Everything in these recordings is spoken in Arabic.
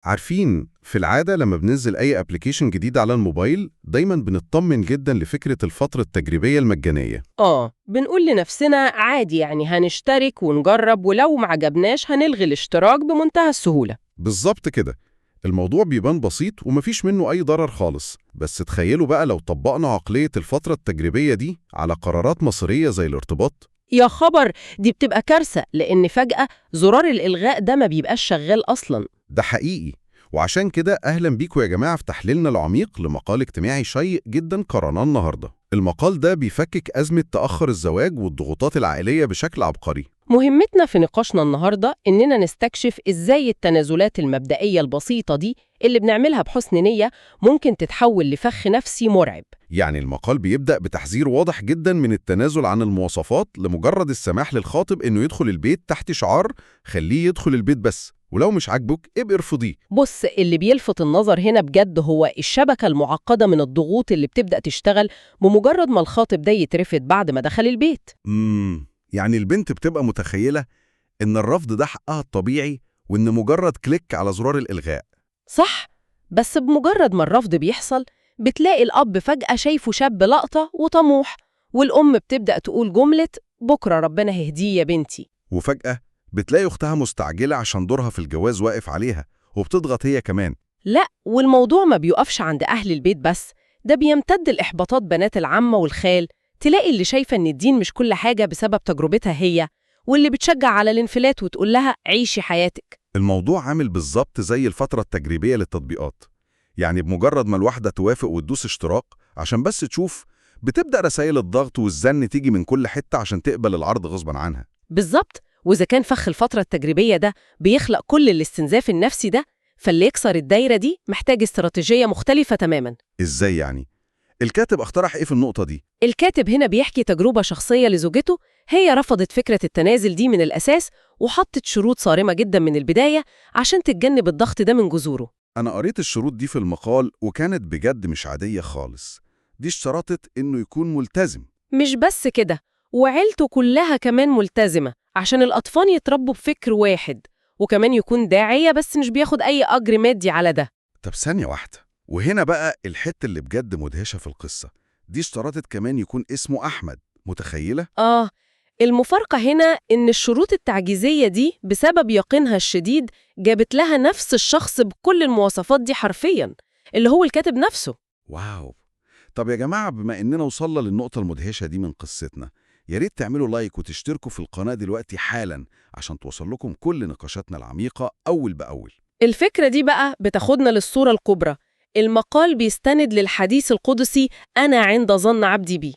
عارفين، في العادة لما بننزل أي ابلكيشن جديد على الموبايل دايما بنطمن جدا لفكرة الفترة التجريبية المجانية. بنقول لنفسنا عادي يعني هنشترك ونجرب، ولو ما عجبناش هنلغي الاشتراك بمنتهى السهولة. بالظبط كده. الموضوع بيبان بسيط ومفيش منه أي ضرر خالص، بس تخيلوا بقى لو طبقنا عقلية الفترة التجريبية دي على قرارات مصيرية زي الارتباط. يا خبر، دي بتبقى كارثة، لأن فجأة زرار الإلغاء ده ما بيبقاش شغال أصلاً. ده حقيقي. وعشان كده أهلا بيكم يا جماعة في تحليلنا العميق لمقال اجتماعي شيق جدا قرأناه النهاردة. المقال ده بيفكك أزمة تأخر الزواج والضغوطات العائلية بشكل عبقري. مهمتنا في نقاشنا النهاردة إننا نستكشف إزاي التنازلات المبدئية البسيطة دي اللي بنعملها بحسن نية ممكن تتحول لفخ نفسي مرعب. يعني المقال بيبدأ بتحذير واضح جدا من التنازل عن المواصفات لمجرد السماح للخاطب إنه يدخل البيت تحت شعار خليه يدخل البيت بس، ولو مش عاجبك ابقى ارفضيه. بص، اللي بيلفت النظر هنا بجد هو الشبكة المعقدة من الضغوط اللي بتبدأ تشتغل بمجرد ما الخاطب ده يترفض بعد ما دخل البيت. يعني البنت بتبقى متخيلة إن الرفض ده حقها الطبيعي، وإن مجرد كليك على زرار الإلغاء. صح، بس بمجرد ما الرفض بيحصل بتلاقي الأب فجأة شايفه شاب لقطة وطموح، والأم بتبدأ تقول جملة بكرة ربنا يهديه يا بنتي. وفجأة بتلاقي أختها مستعجلة عشان دورها في الجواز واقف عليها، وبتضغط هي كمان. لا، والموضوع ما بيقفش عند أهل البيت بس، ده بيمتد لإحباطات بنات العمة والخال. تلاقي اللي شايفة إن الدين مش كل حاجة بسبب تجربتها هي، واللي بتشجع على الانفلات وتقول لها عيشي حياتك. الموضوع عامل بالظبط زي الفترة التجريبية للتطبيقات. يعني بمجرد ما الواحدة توافق وتدوس اشتراك عشان بس تشوف، بتبدأ رسائل الضغط والزن تيجي من كل حتة عشان تقبل العرض غصبا عنها. بالظبط، وإذا كان فخ الفترة التجريبية ده بيخلق كل الاستنزاف النفسي ده، فاللي يكسر الدايرة دي محتاج استراتيجية مختلفة تماماً. إزاي يعني؟ الكاتب اقترح إيه في النقطة دي؟ الكاتب هنا بيحكي تجربة شخصية لزوجته، هي رفضت فكرة التنازل دي من الأساس وحطت شروط صارمة جدا من البداية عشان تتجنب الضغط ده من جذوره. أنا قريت الشروط دي في المقال وكانت بجد مش عادية خالص. دي اشترطت إنه يكون ملتزم. مش بس كده، وعيلته كلها كمان ملتزمة عشان الأطفال يتربوا بفكر واحد، وكمان يكون داعية بس مش بياخد أي أجر مادي على ده. طب ثانية واحدة، وهنا بقى الحتة اللي بجد مدهشة في القصة. دي اشترطت كمان يكون اسمه أحمد. متخيلة؟ المفارقة هنا إن الشروط التعجيزية دي بسبب يقينها الشديد جابت لها نفس الشخص بكل المواصفات دي حرفياً، اللي هو الكاتب نفسه. واو. طب يا جماعة، بما إننا وصلنا للنقطة المدهشة دي من قصتنا، يا ريت تعملوا لايك وتشتركوا في القناة دلوقتي حالا عشان توصل لكم كل نقاشاتنا العميقة أول بأول. الفكرة دي بقى بتاخدنا للصورة الكبرى. المقال بيستند للحديث القدسي أنا عند ظن عبدي بي.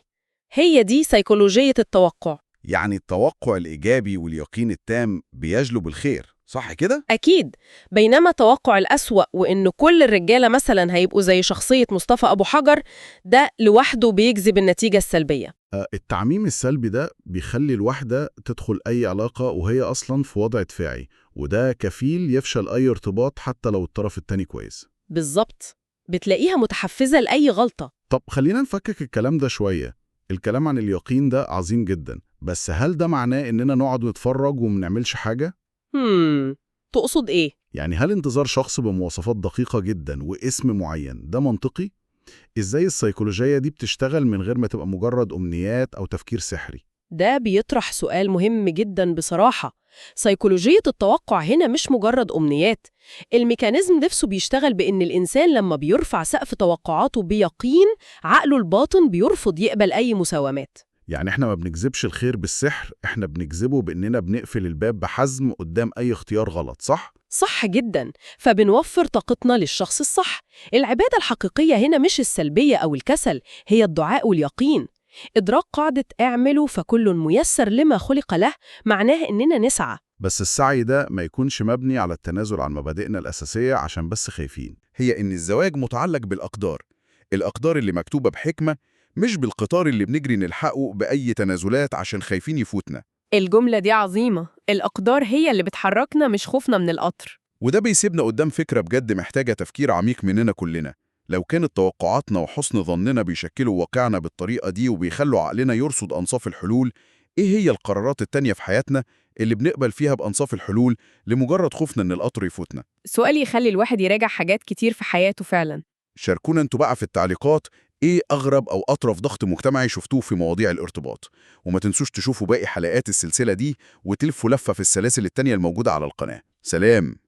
هي دي سيكولوجية التوقع. يعني التوقع الإيجابي واليقين التام بيجلب الخير، صح كده؟ أكيد، بينما توقع الأسوأ وإن كل الرجالة مثلا هيبقوا زي شخصية مصطفى أبو حجر، ده لوحده بيجذب النتيجة السلبية. التعميم السلبي ده بيخلي الواحدة تدخل أي علاقة وهي أصلا في وضع دفاعي، وده كفيل يفشل أي ارتباط حتى لو الطرف التاني كويس. بالظبط، بتلاقيها متحفزة لأي غلطة. طب خلينا نفكك الكلام ده شوية. الكلام عن اليقين ده عظيم جدا، بس هل ده معناه إننا نقعد نتفرج ومنعملش حاجة؟ تقصد إيه؟ يعني هل انتظار شخص بمواصفات دقيقة جدا واسم معين ده منطقي؟ إزاي السيكولوجية دي بتشتغل من غير ما تبقى مجرد أمنيات أو تفكير سحري؟ ده بيطرح سؤال مهم جدا بصراحة. سيكولوجية التوقع هنا مش مجرد أمنيات. الميكانيزم نفسه بيشتغل بإن الإنسان لما بيرفع سقف توقعاته بيقين، عقله الباطن بيرفض يقبل أي مساومات. يعني احنا ما بنجذبش الخير بالسحر، احنا بنجذبه بإننا بنقفل الباب بحزم قدام أي اختيار غلط، صح؟ صح جدا، فبنوفر طاقتنا للشخص الصح. العبادة الحقيقية هنا مش السلبية أو الكسل، هي الدعاء واليقين. إدراك قاعدة اعملوا فكل ميسر لما خلق له معناه إننا نسعى. بس السعي ده ما يكونش مبني على التنازل عن مبادئنا الأساسية عشان بس خايفين. هي إن الزواج متعلق بالأقدار، الأقدار اللي مكتوبة بحكمة، مش بالقطار اللي بنجري نلحقه بأي تنازلات عشان خايفين يفوتنا. الجملة دي عظيمة، الأقدار هي اللي بتحركنا مش خوفنا من القطر. وده بيسيبنا قدام فكرة بجد محتاجة تفكير عميق مننا كلنا. لو كانت توقعاتنا وحسن ظننا بيشكلوا واقعنا بالطريقة دي وبيخلوا عقلنا يرصد أنصاف الحلول، إيه هي القرارات التانية في حياتنا اللي بنقبل فيها بأنصاف الحلول لمجرد خوفنا إن القطر يفوتنا؟ سؤال يخلي الواحد يراجع حاجات كتير في حياته فعلا. شاركونا انتوا بقى في التعليقات إيه أغرب أو أطرف ضغط مجتمعي شفتوه في مواضيع الارتباط. وما تنسوش تشوفوا باقي حلقات السلسلة دي وتلفوا لفة في السلاسل التانية الموجودة على القناة. سلام.